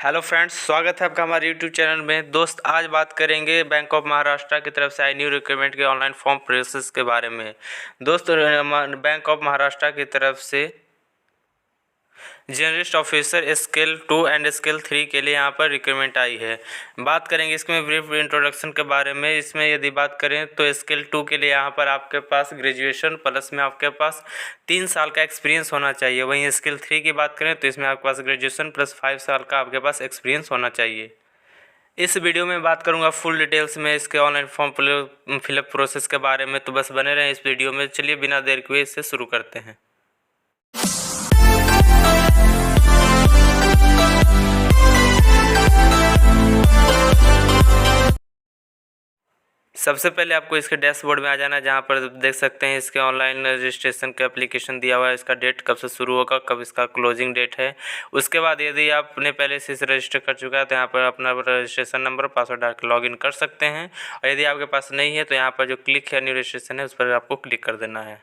Hello friends, स्वागत है आपका हमारे यूट्यूब चैनल में। दोस्त, आज बात करेंगे बैंक ऑफ महाराष्ट्र की तरफ से आई न्यू रिक्रूटमेंट के ऑनलाइन फॉर्म प्रोसेस के बारे में। दोस्त, बैंक ऑफ महाराष्ट्र की तरफ से journalist officer scale 2 and scale 3 के लिए यहाँ पर रिक्रूटमेंट आई है। बात करेंगे इसमें ब्रीफ इंट्रोडक्शन के बारे में। इसमें यदि बात करें तो स्केल 2 के लिए यहाँ पर आपके पास ग्रेजुएशन प्लस में आपके पास 3 साल का एक्सपीरियंस होना चाहिए। वहीं स्केल 3 की बात करें तो इसमें आपके पास ग्रेजुएशन प्लस 5 साल का आपके पास एक्सपीरियंस होना चाहिए। इस वीडियो में बात करूंगा फुल डिटेल्स में इसके ऑनलाइन फॉर्म फिलअप प्रोसेस के बारे में, तो बस बने रहें इस वीडियो में। चलिए बिना देर किए इससे शुरू करते हैं। सबसे पहले आपको इसके डैशबोर्ड में आ जाना है, जहाँ पर देख सकते हैं इसके ऑनलाइन रजिस्ट्रेशन का एप्लीकेशन दिया हुआ है। इसका डेट कब से शुरू होगा, कब इसका क्लोजिंग डेट है। उसके बाद यदि आपने पहले से इसे रजिस्टर कर चुका है तो यहाँ पर अपना रजिस्ट्रेशन नंबर पासवर्ड डाल के लॉगिन कर सकते हैं। और यदि आपके पास नहीं है तो यहाँ पर जो क्लिक है न्यू रजिस्ट्रेशन है उस पर आपको क्लिक कर देना है।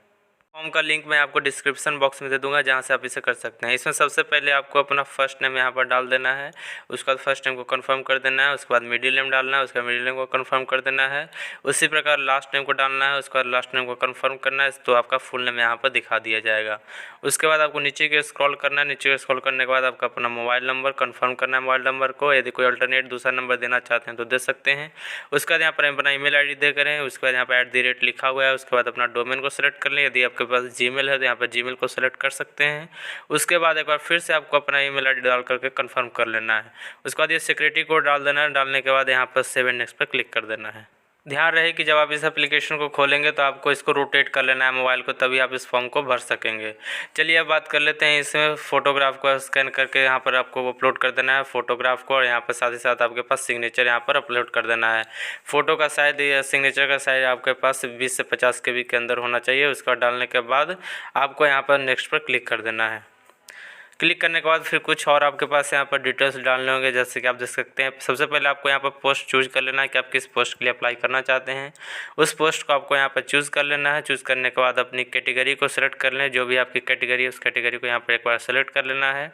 फॉर्म का लिंक मैं आपको डिस्क्रिप्शन बॉक्स में दे दूंगा, जहां से आप इसे कर सकते हैं। इसमें सबसे पहले आपको अपना फर्स्ट नेम यहां पर डाल देना है। उसके बाद फर्स्ट नेम को कंफर्म कर देना है। उसके बाद मिडिल नेम डालना है। उसके बाद मिडिल नेम को कंफर्म कर देना है। उसी प्रकार लास्ट नेम को डालना है। उसके बाद लास्ट नेम को कंफर्म करना है, तो आपका फुल नेम यहाँ पर दिखा दिया जाएगा। उसके बाद आपको नीचे की स्क्रॉल करना है। नीचे स्क्रॉल करने के बाद आपका अपना मोबाइल नंबर कंफर्म करना है। मोबाइल नंबर को यदि कोई अल्टरनेट दूसरा नंबर देना चाहते हैं तो दे सकते हैं। उसके बाद यहाँ पर अपना ईमेल आईडी दे करें। उसके बाद यहाँ पर @ लिखा हुआ है। उसके बाद अपना डोमेन को सिलेक्ट कर लें। यदि आपके पास जीमेल है तो यहाँ पर जीमेल को सेलेक्ट कर सकते हैं। उसके बाद एक बार फिर से आपको अपना ईमेल आईडी डाल करके कंफर्म कर लेना है। उसके बाद ये सिक्योरिटी कोड डाल देना है। डालने के बाद यहाँ पर सेव एंड नेक्स्ट पर क्लिक कर देना है। ध्यान रहे कि जब आप इस एप्लीकेशन को खोलेंगे तो आपको इसको रोटेट कर लेना है मोबाइल को, तभी आप इस फॉर्म को भर सकेंगे। चलिए अब बात कर लेते हैं इसमें फ़ोटोग्राफ को स्कैन करके यहाँ पर आपको अपलोड कर देना है फ़ोटोग्राफ को। और यहाँ पर साथ ही साथ आपके पास सिग्नेचर यहाँ पर अपलोड कर देना है। फ़ोटो का साइज या सिग्नेचर का साइज आपके पास 20 से 50 KB के अंदर होना चाहिए। उसका डालने के बाद आपको यहाँ पर नेक्स्ट पर क्लिक कर देना है। क्लिक करने के बाद फिर कुछ और आपके पास यहाँ पर डिटेल्स डालने होंगे, जैसे कि आप देख सकते हैं। सबसे पहले आपको यहाँ पर पोस्ट चूज़ कर लेना है कि आप किस पोस्ट के लिए अप्लाई करना चाहते हैं। उस पोस्ट को आपको यहाँ पर चूज़ कर लेना है। चूज़ करने के बाद अपनी कैटेगरी को सिलेक्ट कर लें। जो भी आपकी कैटेगरी है उस कैटेगरी को यहाँ पर एक बार सेलेक्ट कर लेना है।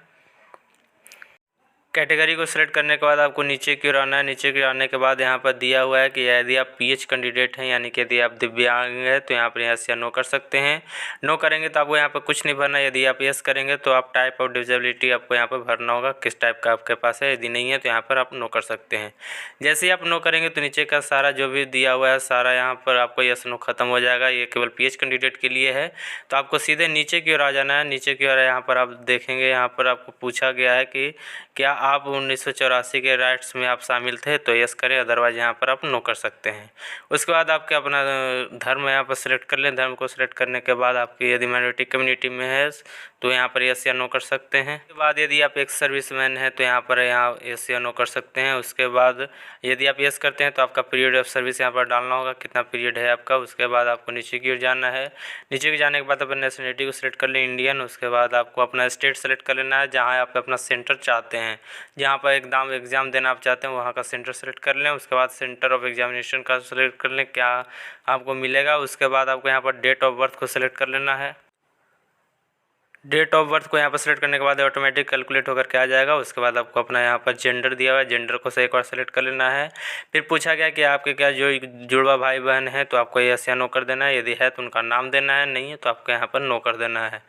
कैटेगरी को सिलेक्ट करने के बाद आपको नीचे की ओर आना है। नीचे की ओर आने के बाद यहाँ पर दिया हुआ है कि यदि आप PH कैंडिडेट हैं, यानी कि यदि आप दिव्यांग हैं तो यहाँ पर यस या नो कर सकते हैं। नो करेंगे तो आपको यहाँ पर कुछ नहीं भरना। यदि आप यस करेंगे तो आप टाइप ऑफ डिसेबिलिटी आपको यहाँ पर भरना होगा, किस टाइप का आपके पास है। यदि नहीं है तो यहाँ पर आप नो कर सकते हैं। जैसे ही आप नो करेंगे तो नीचे का सारा जो भी दिया हुआ है सारा यहाँ पर आपको यस नो खत्म हो जाएगा। ये केवल PH कैंडिडेट के लिए है। तो आपको सीधे नीचे की ओर आ जाना है। नीचे की ओर यहाँ पर आप देखेंगे, यहाँ पर आपको पूछा गया है कि क्या आप 1984 के राइट्स में आप शामिल थे, तो यस करें, अदरवाइज यहाँ पर आप नो कर सकते हैं। उसके बाद आपके अपना धर्म यहाँ पर सिलेक्ट कर लें। धर्म को सिलेक्ट करने के बाद आपकी यदि माइनॉरिटी कम्युनिटी में है तो यहाँ पर यस या नो कर सकते हैं। उसके बाद यदि आप एक सर्विसमैन हैं तो यहाँ पर यस या नो कर सकते हैं। उसके बाद यदि आप यस करते हैं तो आपका पीरियड ऑफ सर्विस यहाँ पर डालना होगा, कितना पीरियड है आपका। उसके बाद आपको नीचे की ओर जाना है। नीचे की जाने के बाद अपने नेशनलिटी को सिलेक्ट कर लें, इंडियन। उसके बाद आपको अपना स्टेट सेलेक्ट कर लेना है जहाँ आप अपना सेंटर चाहते हैं। जहाँ पर एग्ज़ाम देना आप चाहते हैं वहाँ का सेंटर सेलेक्ट कर लें। उसके बाद सेंटर ऑफ एग्जामिनेशन का सेलेक्ट कर लें, क्या आपको मिलेगा। उसके बाद आपको यहाँ पर डेट ऑफ बर्थ को सिलेक्ट कर लेना है। डेट ऑफ बर्थ को यहाँ पर सेलेक्ट करने के बाद ऑटोमेटिक कैलकुलेट होकर के आ जाएगा। उसके बाद आपको अपना यहाँ पर जेंडर दिया हुआ है, जेंडर को से एक बार सेलेक्ट कर लेना है। फिर पूछा गया कि आपके क्या जो जुड़वा भाई बहन है, तो आपको यस या नो कर देना है। यदि है तो उनका नाम देना है, नहीं है तो आपको यहाँ पर नो कर देना है।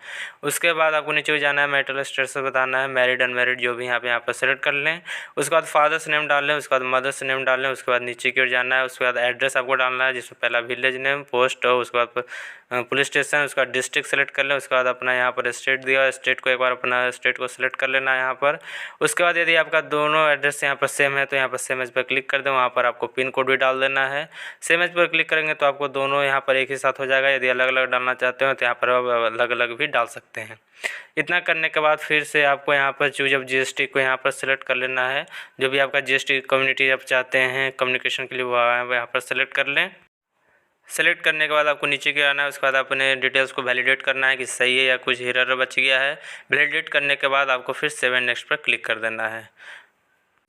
उसके बाद आपको नीचे जाना है, मैरिटल स्टेटस बताना है, मैरिड अनमैरिड जो भी यहाँ पर सेलेक्ट कर लें। उसके बाद फादर्स नेम डाल लें। उसके बाद मदर्स नेम डाल लें। उसके बाद नीचे की ओर जाना है। उसके बाद एड्रेस आपको डालना है, जिसमें पहला विलेज नेम, पोस्ट हो, उसके बाद पुलिस स्टेशन, उसका डिस्ट्रिक्ट सेलेक्ट कर लें। उसके बाद अपना यहाँ पर स्टेट दिया है, स्टेट को एक बार अपना स्टेट को सिलेक्ट कर लेना है यहाँ पर। उसके बाद यदि आपका दोनों एड्रेस यहाँ पर सेम है तो यहाँ पर सेम एज पर क्लिक कर दें। वहाँ पर आपको पिन कोड भी डाल देना है। सेम एज पर क्लिक करेंगे तो आपको दोनों यहाँ पर एक ही साथ हो जाएगा। यदि अलग अलग डालना चाहते हो तो यहाँ पर अलग अलग भी डाल सकते हैं। इतना करने के बाद फिर से आपको यहाँ पर चूज ऑफ GST को यहाँ पर सिलेक्ट कर लेना है। जो भी आपका GST कम्युनिटी आप चाहते हैं कम्युनिकेशन के लिए वो यहाँ पर सेलेक्ट कर लें। सेलेक्ट करने के बाद आपको नीचे की आना है। उसके बाद अपने डिटेल्स को वैलिडेट करना है कि सही है या कुछ एरर बच गया है। वैलिडेट करने के बाद आपको फिर सेव एंड नेक्स्ट पर क्लिक कर देना है।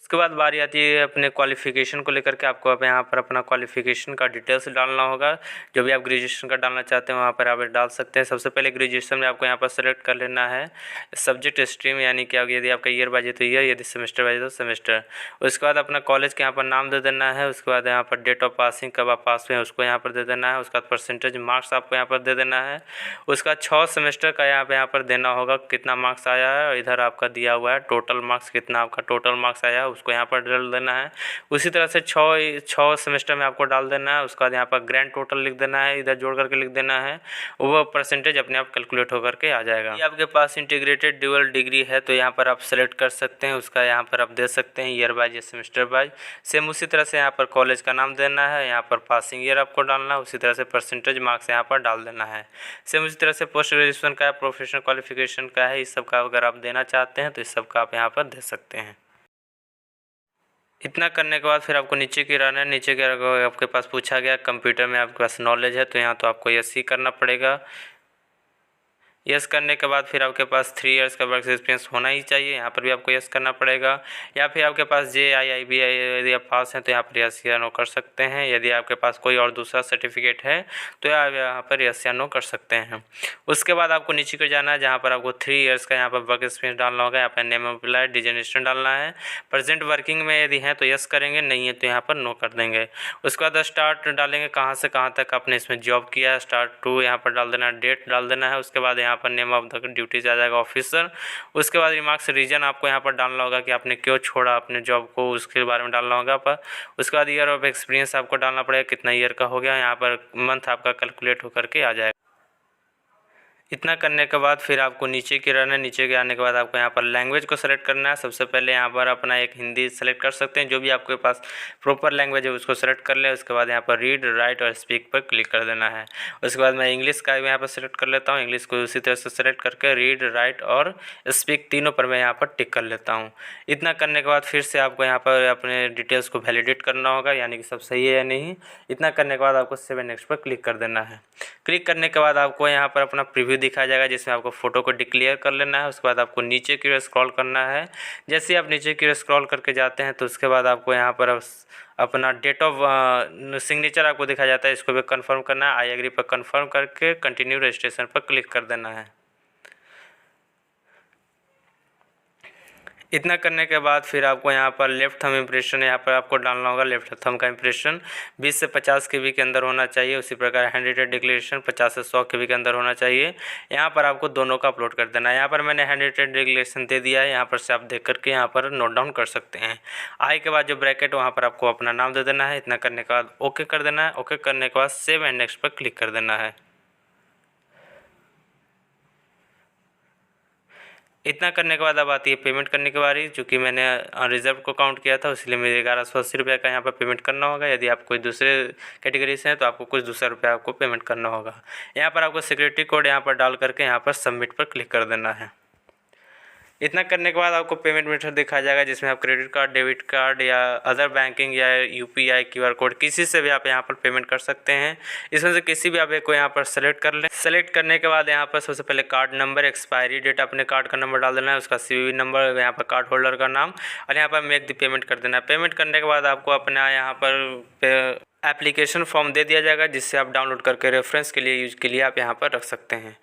उसके बाद बारी आती है अपने क्वालिफ़िकेशन को लेकर के। आपको अब यहाँ पर अपना क्वालिफ़िकेशन का डिटेल्स डालना होगा। जो भी आप ग्रेजुएशन का डालना चाहते हैं वहाँ पर आप डाल सकते हैं। सबसे पहले ग्रेजुएशन में आपको यहाँ पर सेलेक्ट कर लेना है सब्जेक्ट स्ट्रीम, यानी कि यदि आपका ईयर बाई तो ईयर, यदि सेमेस्टर बाई तो सेमेस्टर। उसके बाद अपना कॉलेज के यहाँ पर नाम दे देना है। उसके बाद यहाँ पर डेट ऑफ पासिंग, कब आप पास हुए हैं उसको यहाँ पर दे देना है। उसके बाद परसेंटेज मार्क्स आपको यहाँ पर दे देना है। उसका 6 सेमेस्टर का यहाँ पर देना होगा कितना मार्क्स आया है, और इधर आपका दिया हुआ है टोटल मार्क्स कितना आपका टोटल मार्क्स आया है उसको यहाँ पर डाल देना है। उसी तरह से 6 सेमेस्टर में आपको डाल देना है। उसके बाद यहाँ पर ग्रैंड टोटल लिख देना है, इधर जोड़ करके लिख देना है, वो परसेंटेज अपने आप कैलकुलेट होकर के आ जाएगा। यदि आपके पास इंटीग्रेटेड ड्यूअल डिग्री है तो यहाँ पर आप सेलेक्ट कर सकते हैं, उसका यहाँ पर आप दे सकते हैं ईयर वाइज या सेमेस्टर वाइज। सेम उसी तरह से यहाँ पर कॉलेज का नाम देना है, यहाँ पर पासिंग ईयर आपको डालना है, उसी तरह से परसेंटेज मार्क्स यहाँ पर डाल देना है। सेम उसी तरह से पोस्ट ग्रेजुएशन का है, प्रोफेशनल क्वालिफिकेशन का है, इस सब का अगर आप देना चाहते हैं तो इस सब का आप यहाँ पर दे सकते हैं। इतना करने के बाद फिर आपको नीचे की रहना है। नीचे के आपके पास पूछा गया कंप्यूटर में आपके पास नॉलेज है तो यहाँ तो आपको यस ही करना पड़ेगा। यस करने के बाद फिर आपके पास 3 इयर्स का वर्क एक्सपीरियंस होना ही चाहिए, यहाँ पर भी आपको यस करना पड़ेगा। या फिर आपके पास JIIB यदि आप पास हैं तो यहाँ पर यस या नो कर सकते हैं। यदि आपके पास कोई और दूसरा सर्टिफिकेट है तो आप यहाँ पर यस या नो कर सकते हैं। उसके बाद आपको नीचे को जाना है, जहाँ पर आपको 3 इयर्स का यहाँ पर वर्क एक्सपीरियंस डालना होगा। यहाँ पर नेम ऑफ एम्प्लॉय डिजिग्नेशन डालना है। प्रेजेंट वर्किंग में यदि हैं तो यस करेंगे, नहीं है तो यहाँ पर नो कर देंगे। उसके बाद स्टार्ट डालेंगे, कहाँ से कहाँ तक आपने इसमें जॉब किया है, स्टार्ट टू यहाँ पर डाल देना है, डेट डाल देना है। उसके बाद यहाँ पर नेम ऑफ द ड्यूटीज आ जाएगा ऑफिसर। उसके बाद रिमार्क्स रीजन आपको यहाँ पर डालना होगा कि आपने क्यों छोड़ा अपने जॉब को, उसके बारे में डालना होगा पर। उसके बाद ईयर ऑफ एक्सपीरियंस आपको डालना पड़ेगा, कितना ईयर का हो गया, यहाँ पर मंथ आपका कैलकुलेट होकर के आ जाएगा। इतना करने के बाद फिर आपको नीचे की रहना है। नीचे के आने के बाद आपको यहाँ पर लैंग्वेज को सेलेक्ट करना है। सबसे पहले यहाँ पर अपना एक हिंदी सेलेक्ट कर सकते हैं, जो भी आपके पास प्रॉपर लैंग्वेज है उसको सेलेक्ट कर ले। उसके बाद यहाँ पर रीड राइट और स्पीक पर क्लिक कर देना है। उसके बाद मैं इंग्लिश का यहाँ पर सेलेक्ट कर लेता हूँ। इंग्लिश को उसी तरह से सेलेक्ट करके रीड राइट और स्पीक तीनों पर मैं यहाँ पर टिक कर लेता हूँ। इतना करने के बाद फिर से आपको यहाँ पर अपने डिटेल्स को वैलिडेट करना होगा, यानी कि सब सही है या नहीं। इतना करने के बाद आपको 7 नेक्स्ट पर क्लिक कर देना है। क्लिक करने के बाद आपको यहाँ पर अपना प्रीव्यू दिखाया जाएगा, जिसमें आपको फ़ोटो को डिक्लेयर कर लेना है। उसके बाद आपको नीचे की ओर स्क्रॉल करना है। जैसे ही आप नीचे की ओर स्क्रॉल करके जाते हैं तो उसके बाद आपको यहाँ पर अपना डेट ऑफ सिग्नेचर आपको दिखाया जाता है, इसको भी कंफर्म करना है। आई एग्री पर कंफर्म करके कंटिन्यू रजिस्ट्रेशन पर क्लिक कर देना है। इतना करने के बाद फिर आपको यहाँ पर लेफ्ट थंब इम्प्रेशन यहाँ पर आपको डालना होगा। लेफ्ट थंब का इम्प्रेशन 20 से 50 KB के अंदर होना चाहिए। उसी प्रकार हैंड रिटेन डिक्लेरेशन 50 से 100 KB के अंदर होना चाहिए। यहाँ पर आपको दोनों का अपलोड कर देना है। यहाँ पर मैंने हैंड रिटेन डिक्लेरेशन दे दिया है, यहाँ पर से आप देख करके यहाँ पर नोट डाउन कर सकते हैं। आई के बाद जो ब्रैकेट वहाँ पर आपको अपना नाम दे देना है। इतना करने के बाद ओके कर देना है। ओके करने के बाद सेव एंड नेक्स्ट पर क्लिक कर देना है। इतना करने के बाद अब आती है पेमेंट करने की बारी। चूँकि मैंने रिजर्व को काउंट किया था इसलिए मुझे 1180 रुपये का यहाँ पर पेमेंट करना होगा। यदि आप कोई दूसरे कैटेगरी से हैं तो आपको कुछ दूसरा रुपया आपको पेमेंट करना होगा। यहाँ पर आपको सिक्योरिटी कोड यहाँ पर डाल करके यहाँ पर सबमिट पर क्लिक कर देना है। इतना करने के बाद आपको पेमेंट मेथड दिखाया जाएगा, जिसमें आप क्रेडिट कार्ड, डेबिट कार्ड या अदर बैंकिंग या UPI QR कोड किसी से भी आप यहाँ पर पेमेंट कर सकते हैं। इसमें से किसी भी आप एक को यहाँ पर सेलेक्ट कर लें। सेलेक्ट करने के बाद यहाँ पर सबसे पहले कार्ड नंबर, एक्सपायरी डेट, अपने कार्ड का नंबर डाल देना है, उसका CVV नंबर, यहाँ पर कार्ड होल्डर का नाम, और यहाँ पर मेक द पेमेंट कर देना है। पेमेंट करने के बाद आपको अपना यहाँ पर एप्लीकेशन फॉर्म दे दिया जाएगा, जिससे आप डाउनलोड करके रेफरेंस के लिए यूज के लिए आप यहाँ पर रख सकते हैं।